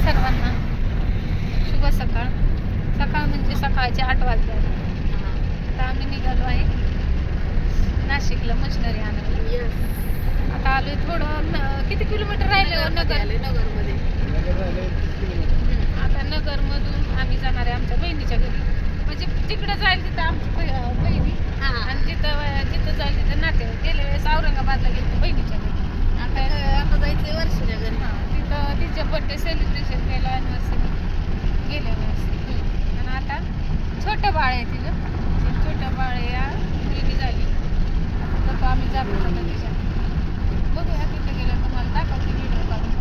सर्वांना शुभ सकाळ. सकाळ म्हणजे सकाळचे 8 वाजले. आता आम्ही निघालो आहे नाशिकला मशिनरी आणायला. आता आलोय थोडं किती किलोमीटर राहिलं नगरमध्ये. आता नगरमधून आम्ही जाणार आहे आमच्या बहिणीच्या घरी. म्हणजे जिकडं जाईल तिथं आमची बहिणी आणि जिथं जाईल तिथं नातेवाईक. गेल्या वेळेस औरंगाबादला गेलो बहिणीच्या घरी. आता जायचंय वर्षाच्या घरी. तिथं तिच्या बर्थडे सेलिब्रेशन केलं ॲनिव्हर्सरी गेल्या वेळेस. आणि आता छोटं बाळ आहे तिचं. छोटं बाळ या मुलगी झाली. तर आम्ही जातो आता तिच्या. बघूया तिथे गेलं तुम्हाला दाखवते व्हिडिओ काढून.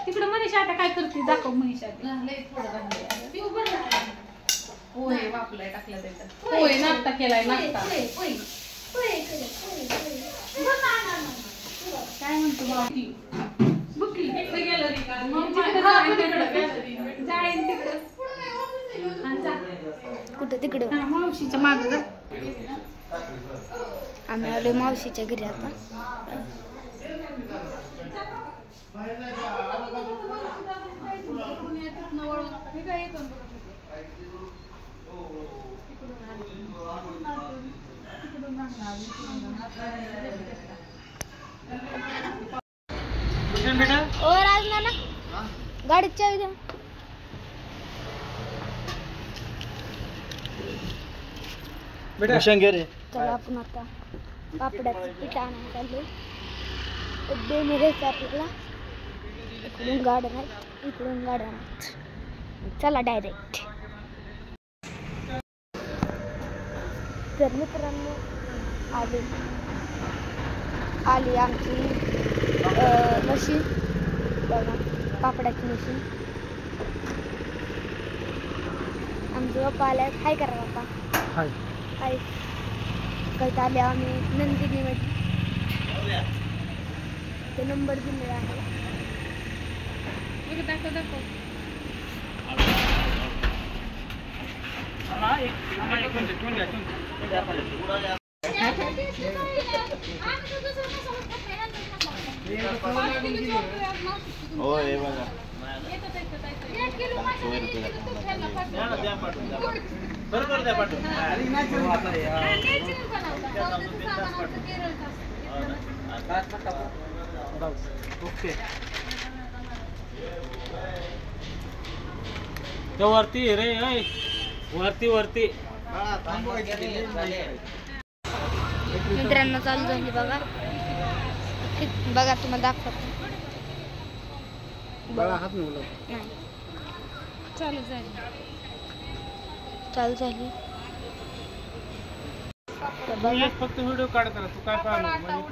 तिकडं मनीषा आता काय करते दाखव. मनीषा पोहे वापलाय टाकला त्याच्यात. पोहे नाश्ता केलाय. नाश्ता काय म्हणतो बाबी बुकली गॅलरी कुठं तिकडं मावशीच्या मागं आम्ही आलोय मावशीच्या घरी. आता और आज ना गाडीत चावी द्या. चला आपण आता पापडाचं पीठ आणायला चाललोय. दोन्ही घ्यायचं आपल्याला. इकडून गाड्या आहेत इकडून गाड्या आहेत. चला डायरेक्ट. तर मित्रांनो आली आमची मशीन बघा. पापडाची मशीन. आमचे पप्पा आल्या. हाय करा पप्पा. हाय हाय. कसं आले आम्ही नंदिनीमध्ये. ते नंबर दिलेला आहे. दाखव दाखव. वरती रे वरती मित्रांनो चालू झाली बघा. बघा तुम्हाला दाखवतो. चालू झाली. फक्त व्हिडिओ काढत राहा. तू काय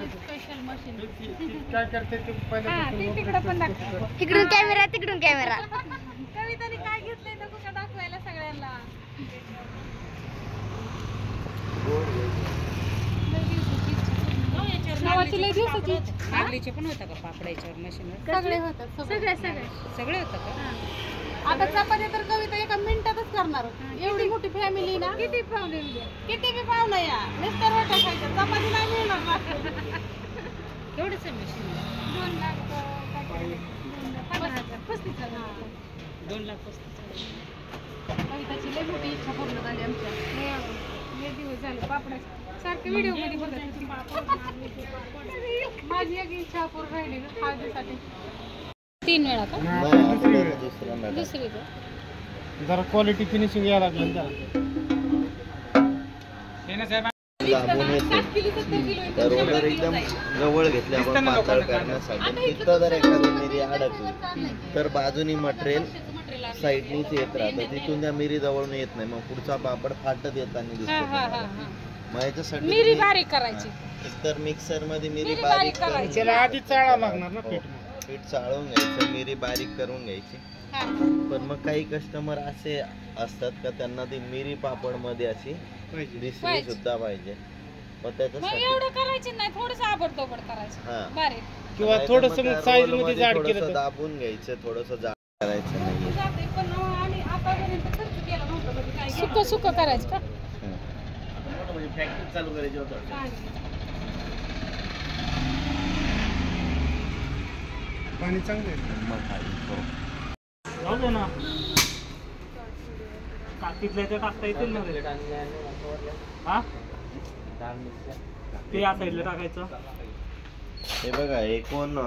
स्पेशल मशीन काय करते ते पहिले तिकडं पण दाखव. तिकडून कॅमेरा तिकडून कॅमेरा. कविताने काय घेतलंय नको का दाखवायला सगळ्यांना. नावाची लय दिवसाची नागलीचे पण होतं का पापडाच्यावर मशीनवर? सगळे होतात. सगळे होतं का? आता चपात्या तर कविता एका मिनिटातच करणार. एवढी मोठी फॅमिली ना. किती बी पाहुणा या मिस्टर वाटा खायचं चपाती नाही मिळणार ना. एवढंच आहे मशीन. 2,35,000. 2,35,000. कविताची लय मोठी इच्छा पूर्ण झाली आमच्या. लय दिवस झाले पापडा सारखे व्हिडिओ मध्ये बघत. माझी एक इच्छा पूर्ण राहिली खाण्यासाठी. 3 वेळा का? दुसरी जरा क्वालिटी फिनिशिंग यायला लागलं तर एकदम जवळ घेतले आपण पातळ करण्यासाठी. तिथं जर एखादी मिरी अडकली तर बाजूनी मटेरियल साईडनीच येत राहतं. तिथून त्या मिरी जवळून येत नाही. मग पुढचा पापड फाटत येताना दिसतो. मग याच्यासाठी मिरी बारीक करायची. तर मिक्सर मध्ये मिरी बारीक करायची. आधी चाळा लागणार ना. पीठ चाळून घ्यायचं. मिरी बारीक करून घ्यायची. पण मग काही कस्टमर असे असतात का त्यांना ती मिरी पापड मध्ये अशी दिसली सुद्धा पाहिजे. मग त्याच्यासाठी एवढं करायचं नाही. थोडंसं आबडतोबड करायचं बारीक. किंवा थोडस साईज मध्ये जाड केलं दाबून घ्यायचं. थोडंसं जाड करायचं नाही. सुक करायचं का? फॅक्टरी चालू करायची होतं. पाणी चांगलं आहे. मग खाली. हो. जाऊ दे ना. तिथल्या ते टाकता येतील ना रे. हा ते या साईडला टाकायचं. हे बघा हे कोण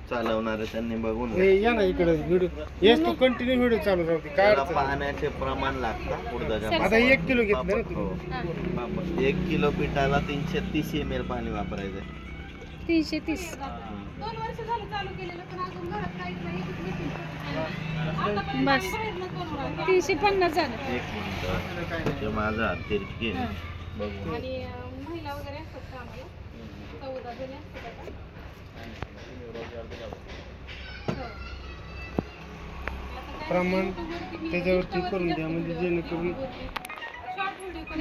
चालवणार आहे त्यांनी बघून हे या ना इकडे व्हिडिओ येस तू कंटिन्यू व्हिडिओ चालू राहते काय त्याला अडचण नाही. पाण्याचे प्रमाण लागतं उडदाच्या आता 1 किलो घेतलं ना हो. तुम्ही. 1 किलो पिठाला 330 ml पाणी वापरायचं. 330. 2 वर्ष झालं चालू केलेलं पण अजून घरात काहीच नाही. बस 350 झालं. 1 मिनिट ते माझा हात तिरकी आहे. बघू. आणि महिला वगैरे असतात का आम्हाला 14 जणी असतात आता. प्रमाण त्याच्यावरती करून द्या म्हणजे जेणेकरून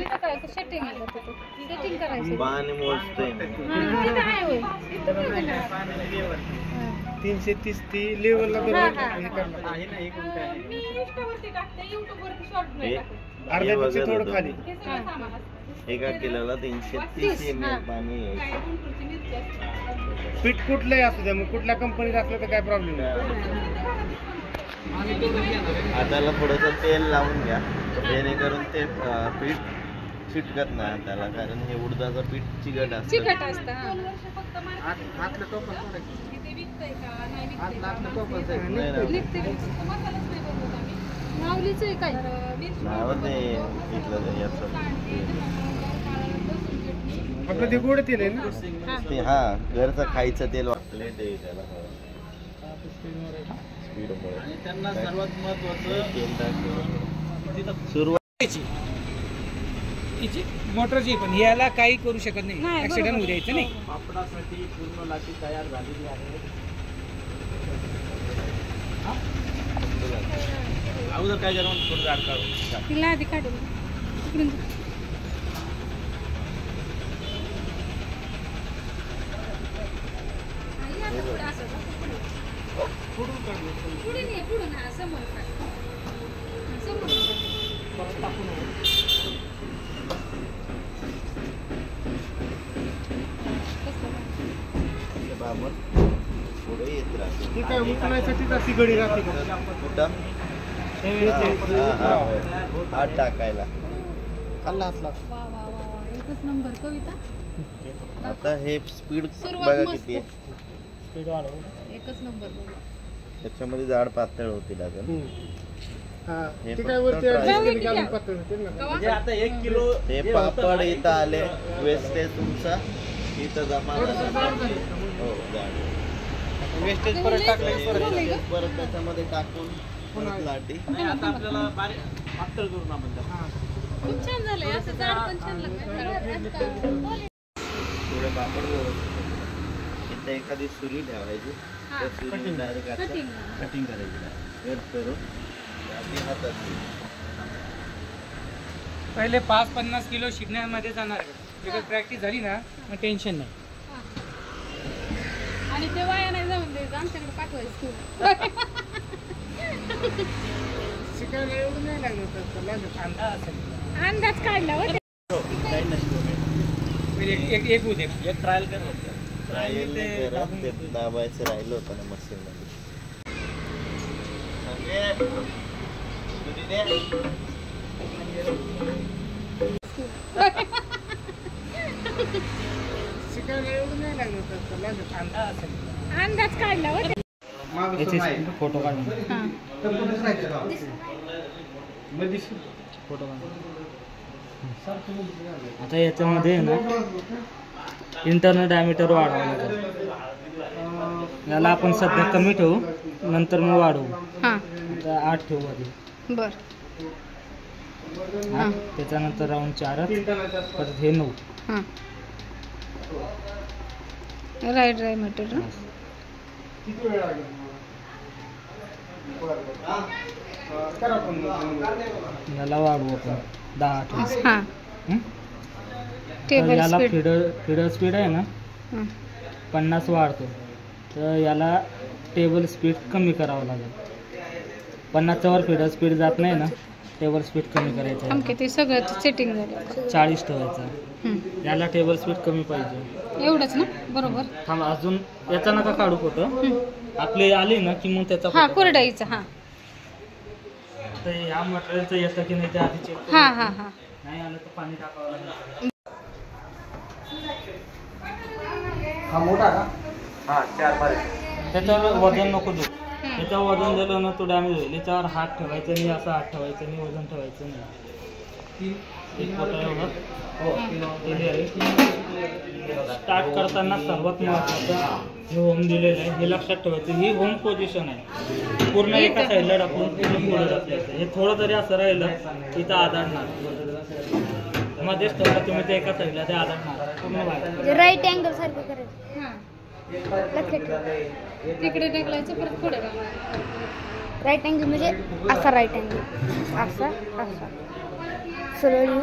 इथं काय सेटिंग आहे का तिथं? सेटिंग करायचं. पाणी मोजतोय मी. तिथं आहे होय. इथं पण आहे. 330 ती लेवलला हा, बरोबर हा. हे करणार. मी इंस्टावरती टाकते, युट्यूबवरती शॉर्ट हे नाही टाकते. अर्ध्यापेक्षा थोडं खाली. हे सगळं सामान असतं. एका किलोला 330 ml पाणी काय घ्यायचं. गुंटूरची मिरची असते. पीठ कुठलंही असू द्या मग कुठल्या कंपनीत असलं तर काय प्रॉब्लेम नाही. हाताला थोडंसं तेल लावून घ्या जेणेकरून ते पीठ चिटकत नाही हाताला कारण हे उडदाचं पीठ चिकट असतं. चिकट असतं. हा. 2 वर्ष फक्त आतलं टोपण सोडायचं. ते विकतंय का नाही विकतंय का? आतलं टोपण नाही ना. निघते की. मसालाच नाही बनवत आम्ही. माऊलीचं आहे काय? तर मिरची नाव ते इथलं ते याचं आपलं ते गोड तेल आहे ना. ते हा घरचं खायचं तेल वाटलं ते त्याला स्पीडमुळे त्यांना सर्वात महत्वाचं तेल टाकून तिथं सुरुवात हिची मोटरची पण ह्याला काही करू शकत नाही. नाही, ऍक्सिडेंट बरोबर. होऊ द्यायचं नाही. पापडासाठी पूर्ण लाटी तयार झालेली आहे. अगोदर काय करून थोडं जाड काढून तिला आधी काढून तिकडून जा. पुढे नाही, पुढून हा, समोर काढ. समोर काढ. बाबत पुढे येत राहते. ती काय उचलायसाठीच अशी गडी राहते का? कुठं? हात टाकायला खाल्ला हातला. वा वा वा वा, एकच नंबर कविता. आता हे स्पीड सुरुवात बघा मस्त. किती आहे. स्पीड वाढव. एकच नंबर बघा. त्याच्यामध्ये जाड पातळ होतील अजून हा हे ते काय फक्त वरती fry. adjust केलं की अजून पातळ होतील ना. म्हणजे आता 1 किलो हे पापड इथं आले वेस्टेज तुमचा इथं जमा झाला. हो जाड वेस्टेज परत टाकलं की परत हे परत त्याच्यामध्ये टाकून परत लाटी नाही आता आपल्याला बारीक पातळ करून आपण त्याला. हा. खूप छान झालंय असं जाड पण छान लागतं. थोडे पापड व्यवस्थित इथं एखादी सुरी ठेवायची त्या सुरी डायरेक्ट कटिंग करायची कट करून आधी हातात घ्यायची. पहिले 5-50 किलो शिकण्यामध्ये जाणार. एकदा प्रॅक्टिस झाली ना मग टेन्शन नाही. आणि ते वाया नाही जाऊन द्यायचं, आमच्याकडे पाठवायचं. शिकायला एवढं नाही लागलं तर लागत. अंदाज असेल. अंदाज काढला हो. एक होऊ दे. एक ट्रायल कर. ट्रायल नाही करत ते दाबायचं राहिलं होतं ना मशीन मध्ये. शिकायला एवढं नाही लागलं तर लागत. अंदाज असेल. अंदाज काढला हो. फोटो काढून फोटो आता याच्यामध्ये आहे ना इंटरनल डायमीटर वाढवावं लागेल. याला आपण सध्या कमी ठेवू नंतर मग वाढवू. हां आता 8 ठेवू आधी. बर. 8 त्याच्यानंतर राऊंड 4 परत हे 9. हां राईट मीटर. किती वेळ लागेल? करा पण याला वाढवू आपण 10 ठेवू. हां हं? तर टेबल याला स्पीड. फिडर स्पीड आहे ना 50 वाढतो तर याला टेबल स्पीड कमी करावं लागेल. 50च्या वर फिडर स्पीड जात नाही ना टेबल स्पीड कमी करायचं आहे. आमके ते सगळं सेटिंग झालं. 40 ठेवायचं. हं. याला टेबल स्पीड कमी पाहिजे. एवढंच ना बरोबर. थांब अजून याचा नका काढू फोटो. आपले आले ना की मग त्याचा हा photo कुरडईचं. हा काढू. तर या मटेरियलचं येतं की नाही ते आधी चेक हा हा हा. नाही आलं तर पाणी टाकावं लागेल. हा मोठा का? हा 4 बारीक. त्याच्यावर वजन नको देऊ. त्याच्यावर वजन दिलं ना तो डॅमेज होईल. याच्यावर हात ठेवायचा नाही, असा हात ठेवायचा नाही, वजन ठेवायचं नाही. एक फोटो एवढं स्टार्ट करताना सर्वात महत्त्वाचं हे होम दिलेलं आहे, हे लक्षात ठेवायचं. ही होम पोझिशन आहे. पूर्ण एका साईडला टाकून पूर्ण पुढे टाकायचं. हे थोडं जरी असं राहिलं इथं आदळणार. मध्येच ठेवलं तुम्ही ते एका साईडला ते आदळणार पूर्ण बाहेर. राईट अँगल सारखं करायचं. हा. लक्षात ठेवा. तिकडे ढकलायचं परत पुढे. राईट अँगल म्हणजे असा राईट अँगल, असा असा सरळ येऊन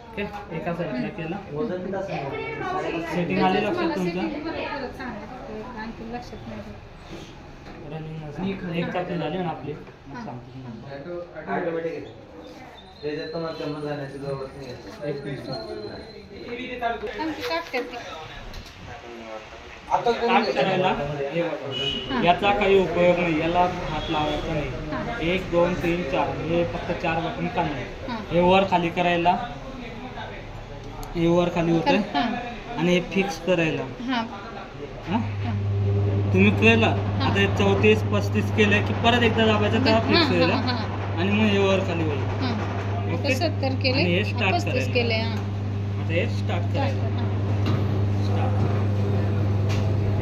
ओके. एका साईडला केलं. सेटिंग आली लक्षात तुमच्या. आणखी लक्षात नाही. रनिंग एक चाकरी झाली ना आपली. मग सांगतो. आणखी काढते ती. स्टार्ट करायला हे बघा. याचा काही उपयोग नाही, याला हात लावायचा नाही. 1 2 3 4 हे फक्त 4 बटन काम आहे. हे वर खाली करायला हे वर खाली होतंय हा. आणि हे फिक्स करायला. हा. हा? तुम्ही केलं आता 34 35 केलं की परत एकदा दाबायचं तेव्हा फिक्स होईल. हा. आणि मग हे वर खाली होईल. हा. ओके. 70 केले. आणि हे स्टार्ट 35 करायला. केले. हा. आता हे स्टार्ट करायचं. हा. स्टार्ट.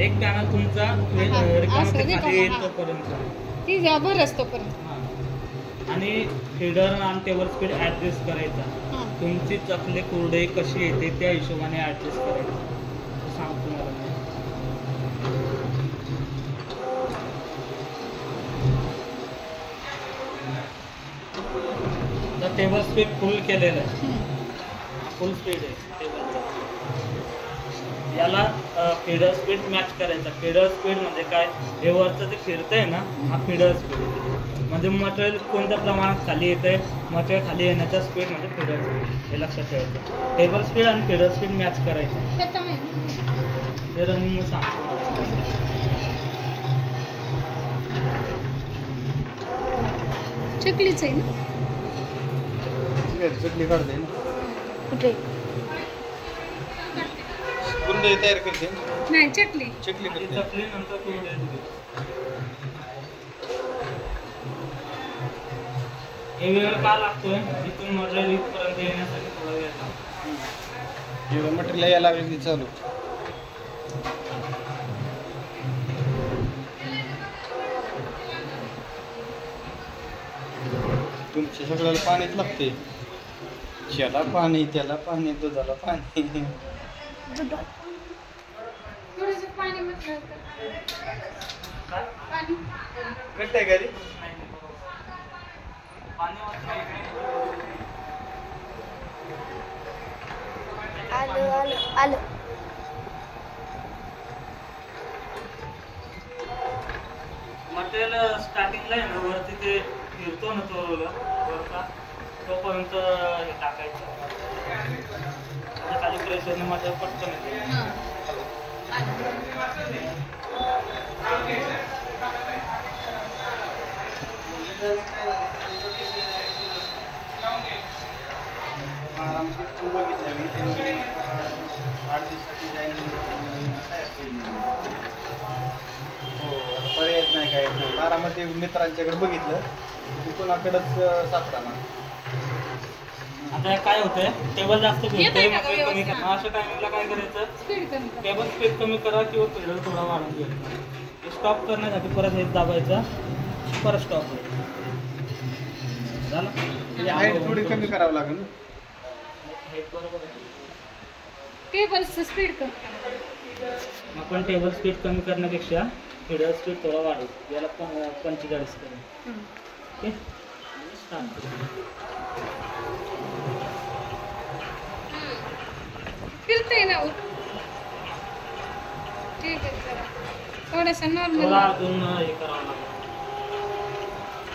एक पॅनल तुमचा रिकामा असं ते रिकामा, खाली येईल हा. तोपर्यंत. ती भर असतो पर्यंत. आणि फीडर आणि टेबल स्पीड ऍडजस्ट करायचा. हा. तुमची चकली कुरडई कशी येते त्या हिशोबाने ऍडजस्ट करायचं. सांगतो मला. तर टेबल स्पीड फुल केलेलं आहे. फुल स्पीड आहे टेबलचं. याला फीडर स्पीड मॅच करायचा. फीडर स्पीड म्हणजे काय, हे वरचं ते फिरतंय ना, हा फीडर स्पीड म्हणजे मटेरियल कोणत्या प्रमाणात खाली येतंय. मटेरियल खाली येण्याचा स्पीड म्हणजे फीडर स्पीड. हे लक्षात ठेवायचं. टेबल स्पीड आणि फीडर स्पीड मॅच करायचं. ते रनिंग सांगतो. चकलीच आहे ना. चकली काढते ना. कुठे कुरडई तयार करते. नाही चकली. चकली करते. चकली नंतर कुरडई. हे वेळ का लागतोय, इथून मटेरियल इथपर्यंत येण्यासाठी थोडा वेळ लागतो. जेव्हा मटेरियल यायला लागलं की चालू. तुमच्या सगळ्याला पाणीच लागते. ज्याला पाणी त्याला पाणी, दुधाला पाणी. थोडंसं पाणी म्हटलं तर. पाणी. घट्ट आहे का रे? आलं आलं आलं. मटेरियल स्टार्टिंगला आहे ना, वरती ते फिरतो ना तो रोलर वरचा, तोपर्यंत हे टाकायचं. म्हणजे खाली प्रेशरने मटेरियल पटकन येते. हा. पर्यायच नाही काय. बारामती मित्रांच्याकडे बघितलं, कोणाकडेच सापडा. आता काय होतंय, टेबल जास्त येतंय फिरतंय, का मटेरियल कमी व्यवस्थित? करा. अशा टायमिंगला काय करायचं, स्पीड कमी कर. टेबल स्पीड कमी करा किंवा पेडल थोडा वाढून घ्यायचा. स्टॉप करण्यासाठी परत हेच दाबायचा, परत स्टॉप करायचा. झालं. हाईट थोडी कमी करावं लागेल. टेबलचं स्पीड कर. आपण टेबल स्पीड कमी करण्यापेक्षा पेडल स्पीड थोडा वाढवू. याला 45 करू. Okay, start. फिरतंय ना. ठीक आहे जरा थोडंसं नॉर्मल. थोडा अजून हे करावं लागेल.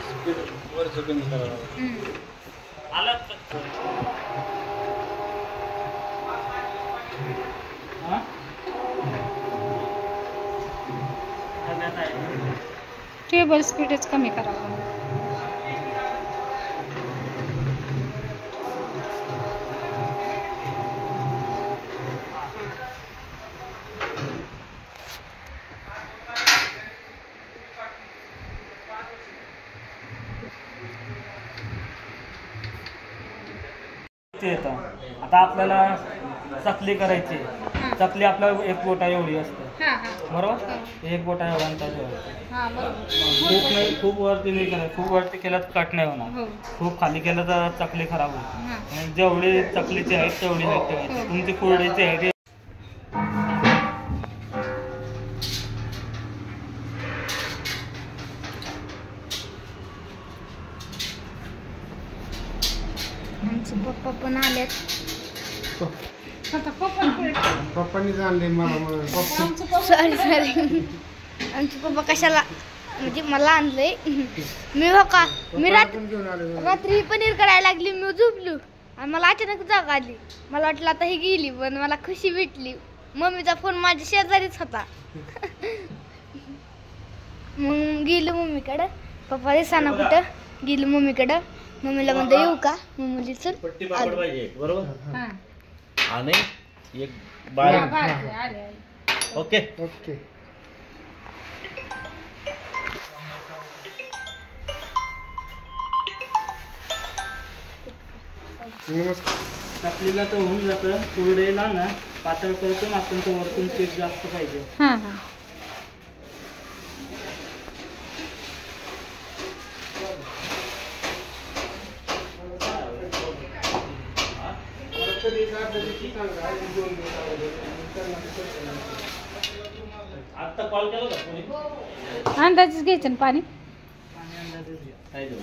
स्पीड वरचं कमी करावं. आलात का? हा? डब्यात आहे. टेबल स्पीडच कमी करावं. येतं. आता आपल्याला चकली करायची. चकली आपल्याला 1 बोटा एवढी असते, हा हा बरोबर? 1 बोटा एवढा अंतर ठेवायचं. हा बरोबर. खूप नाही, खूप वरती नाही करायचं. खूप वरती केलं तर कट नाही होणार. हो. खूप खाली केलं तर चकली खराब होईल. हा. आणि जेवढी चकलीची हाईट तेवढी हाईट ठेवायची. तुमची कुरडईची हाईट आमचे पप्पा पण आलेत. आता पप्पा पप्पांनीच आणले मला. सॉरी आमचे पप्पा कशाला म्हणजे मला आणलंय. मी का मी रात्री पनीर करायला लागली. मी झोपलो आणि मला अचानक जाग आली. मला वाटलं आता ही गेली, पण मला खुशी भेटली. मम्मीचा फोन माझ्या शेजारीच होता. मग गेलो मम्मीकडं. पप्पा दिसाना कुठं गेलो मम्मीकडं. मम्मीला म्हणतो येऊ का? मम्मी चल पट्टी पापड पाहिजे, बरोबर? हा आणि एक बारीक. आले आले. ओके. ओके. चकलीला तर होऊन जातं. कुरडईला ना पातळ करतो, आपण तो वरतून पीठ जास्त पाहिजे. हा हा आता कॉल केला का कोणी? अंदाजच घ्यायचं ना पाणी. आणि अंदाजच घ्या. काय देऊ?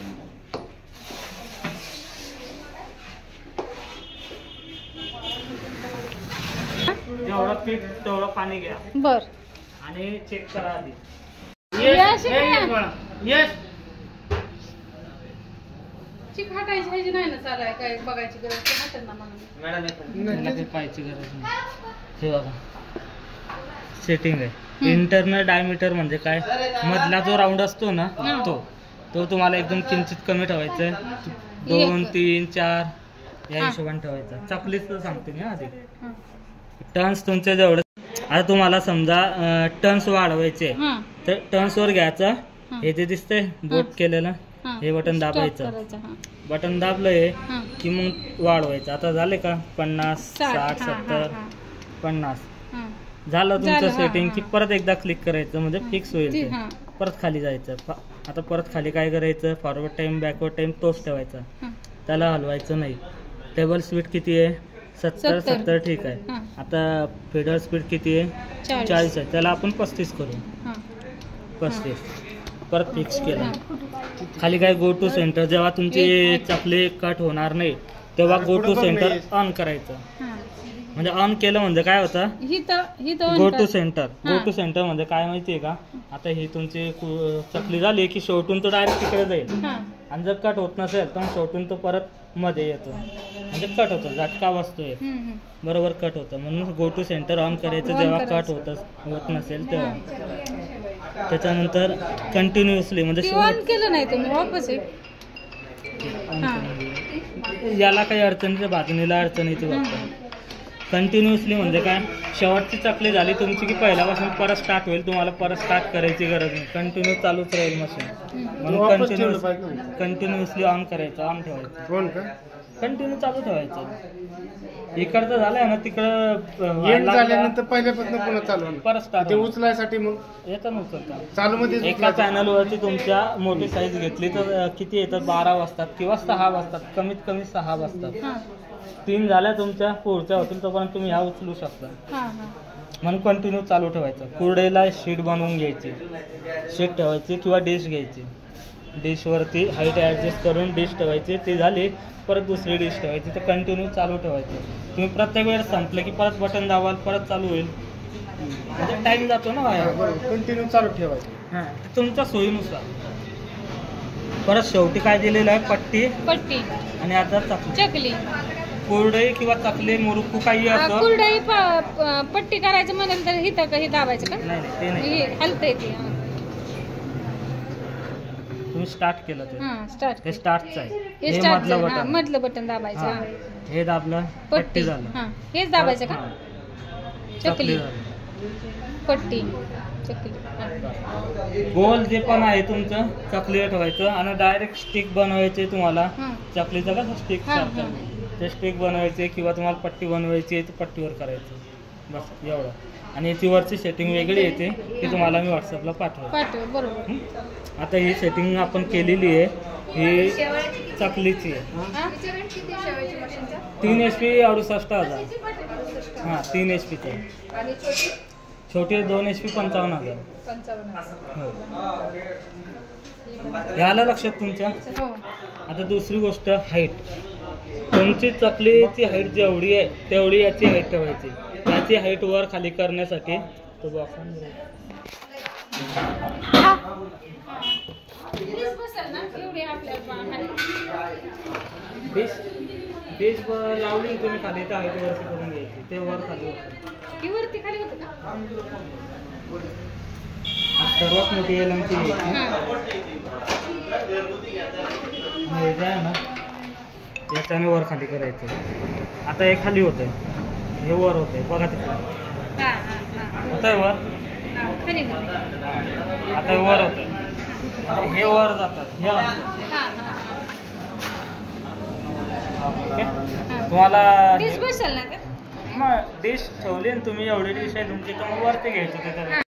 जेवढं पीठ तेवढं पाणी घ्या बर. आणि चेक करा आधी. यश, यश चिक हटायची ह्याची नाही ना चालाय काय बघायची गरज ते हटल ना मला. त्याला काही पाहायची गरज नाही. हे बघा सेटिंग आहे. इंटरनल डायमीटर म्हणजे काय? मधला जो राऊंड असतो ना तो तुम्हाला एकदम किंचित कमी ठेवायचा आहे. 2, 3, 4 या हिशोबाने ठेवायचा. चकलीच तर सांगते मी आधी. टर्न्स तुमचे जेवढे आता तुम्हाला समजा टर्न्स वाढवायचे तर टर्न्स वर घ्यायचा. हे जे दिसतंय बोट केलेलं हे बटन दाबायचं. बटन दाबलंय की मग वाढवायचं. आता झाले का 50, 60, 70, 50 झालं तुमचं सेटिंग की परत एकदा क्लिक करायचं म्हणजे फिक्स होईल ते. परत खाली जायचं. आता परत खाली काय करायचं? फॉरवर्ड टाइम बॅकवर्ड टाइम तोच ठेवायचा. त्याला हलवायचं नाही. टेबल स्पीड किती आहे? 70 ठीक आहे. आता फेडर स्पीड किती आहे? 40 आहे. त्याला आपण 35 करू. 35 परत फिक्स केलं. खाली काय गो टू सेंटर. जेव्हा तुमची चकली कट होणार नाही तेव्हा गो टू सेंटर ऑन करायचं. म्हणजे ऑन केलं म्हणजे काय होतं? Go to centre. Go to centre म्हणजे काय माहितीये का? आता ही तुमची चकली झाली की शेवटून तो डायरेक्ट तिकडे जाईल. आणि जर कट होत नसेल तर शेवटून तो परत मध्ये येतो म्हणजे कट होतो. झटका बसतोय बरोबर कट होतं. म्हणून गो टू सेंटर ऑन करायचं जेव्हा कट होत नसेल तेव्हा. त्याच्यानंतर कंटिन्युअसली म्हणजे ऑन केलं नाही तुम्ही वापस याला काही अडचणीच्या बाजूनीला अडचणीची वाटतं. कंटिन्युअसली म्हणजे काय? शेवटची चकली झाली तुमची की पहिल्यापासून परत स्टार्ट होईल. तुम्हाला परत स्टार्ट करायची गरज नाही. कंटिन्यू चालूच राहील मशीन. म्हणून कंटिन्युअसली ऑन करायचं. ऑन ठेवायचं. कंटिन्यू चालू ठेवायचं. इकडचं झालंय ना तिकडं झाल्यानंतर पहिल्यापासून पुन्हा चालू परत स्टार्ट उचलायसाठी मग येतं ना उचलता. चालू मध्ये एका पॅनलवरती तुमच्या मोठी साईज घेतली तर किती येतात? 12 वाजतात किंवा 6 वाजतात. कमीत कमी 6 वाजतात. 3 झाल्या तुमच्या पुढच्या होतील तोपर्यंत तुम्ही ह्या उचलू शकता. म्हणून कंटिन्यू चालू ठेवायचं. कुरडईला शीट बनवून घ्यायची. शीट ठेवायची किंवा डिश घ्यायची. डिशवरती हाईट ॲडजस्ट करून डिश ठेवायची. ती झाली परत दुसरी डिश ठेवायची. तर कंटिन्यू चालू ठेवायचं. तुम्ही प्रत्येक वेळेस संपलं की परत बटन दाबाल परत चालू होईल. म्हणजे टाइम जातो ना बाहेर. कंटिन्यू चालू ठेवायचं. हां तुमच्या सोयीनुसार. परत शेवटी काय दिलेलं आहे, पट्टी पट्टी आणि आता चकली. चकली कुरडई किंवा चकली मुरुकू काही असं. कुरडई पट्टी करायचं म्हणाल तर हिथं हे दाबायचं का? नाही नाही, ते नाही. हे हलतंय ते. तुम्ही स्टार्ट केलं ते. हा स्टार्ट. हे स्टार्टचं आहे. हे हे स्टार्ट मधलं बटन. मधलं बटन दाबायचं. हा. हा. हे दाबलं, पट्टी झालं. हा हेच दाबायचं का? हा. चकली झाली. पट्टी चकली. हा. गोल जे पण आहे तुमचं चकलीवर ठेवायचं आणि डायरेक्ट स्टिक बनवायचे तुम्हाला. हा. चकलीचं कसं स्टिक हा, सारखं ते स्टिक बनवायचे किंवा तुम्हाला पट्टी बनवायची आहे तर पट्टीवर करायचं बस एवढं. आणि याची वरची सेटिंग वेगळी येते ती तुम्हाला मी व्हॉट्सअपला पाठवेल. पाठव बरोबर. आता ही सेटिंग आपण केलेली आहे, ही चकलीची आहे. हा? 3 HP 68,000. हां 3 HPचं. छोटी 2 HP 55,000. हो. हे आलं लक्षात तुमच्या. हो. आता दुसरी गोष्ट हाईट. तुमची चकलीची हाईट जेवढी आहे तेवढी याची हाईट ठेवायची. याची हाईट वर खाली करण्यासाठी तो बॉक्स बेस लावली तुम्ही खाली तर हाईट वरती करून घ्यायची. ते वर खाली होतं. वरती खाली होतं का? सर्वात मोठी एलमची घ्यायची. हे जे आहे ना याच्याने वर खाली करायचं. आता हे खाली होतंय, हे वर होतंय बघा तिकडे. हा हा होतंय वर. हा खाली होतं. आता हे वर होतंय, हे वर जातात. हे हा हा. ओके. तुम्हाला डिश बसेल ना का? मग डिश ठेवली आणि तुम्ही एवढी डिश आहे तुमची तर मग वरती घ्यायचं त्याच्या.